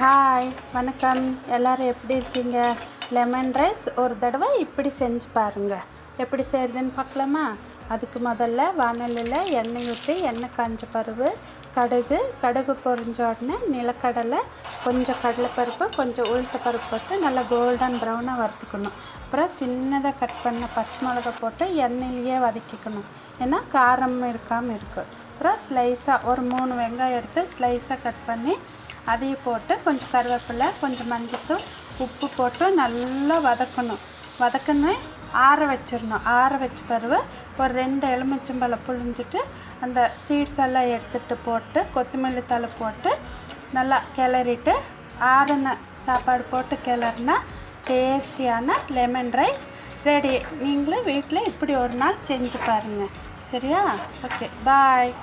Hi வணக்கம். எல்லோரும் எப்படி இருக்கீங்க? லெமன் ரைஸ் ஒரு தடவை இப்படி செஞ்சு பாருங்கள். எப்படி செய்கிறதுன்னு பார்க்கலாமா? அதுக்கு முதல்ல வானலியில் எண்ணெய் ஊற்றி எண்ணெய் காஞ்ச பருவு கடுகு பொரிஞ்ச உடனே நிலக்கடலை, கொஞ்சம் கடலைப்பருப்பு, கொஞ்சம் உளுத்த பருப்பு போட்டு நல்லா கோல்டன் ப்ரௌனாக வறுத்துக்கணும். அப்புறம் சின்னதாக கட் பண்ண பச்சை மிளகா போட்டு எண்ணெயிலேயே வதக்கிக்கணும். ஏன்னா காரம் இருக்காமல் இருக்கும். அப்புறம் ஸ்லைஸாக ஒரு 3 வெங்காயம் எடுத்து ஸ்லைஸாக கட் பண்ணி அதையும் போட்டு கொஞ்சம் கருவேப்பிலை, கொஞ்சம் மஞ்சத்தூள், உப்பு போட்டு நல்லா வதக்கணும். ஆற வச்சிடணும். ஆற வச்ச பிறகு ஒரு 2 எலுமிச்சம்பழம் புழிஞ்சிட்டு அந்த சீட்ஸ் எல்லாம் எடுத்துகிட்டு போட்டு கொத்தமல்லி தழை போட்டு நல்லா கிளறிட்டு ஆறின சாப்பாடு போட்டு கிளறினா டேஸ்டியான லெமன் ரைஸ் ரெடி. நீங்களும் வீட்டில் இப்படி ஒரு நாள் செஞ்சு பாருங்கள். சரியா? ஓகே, பாய்.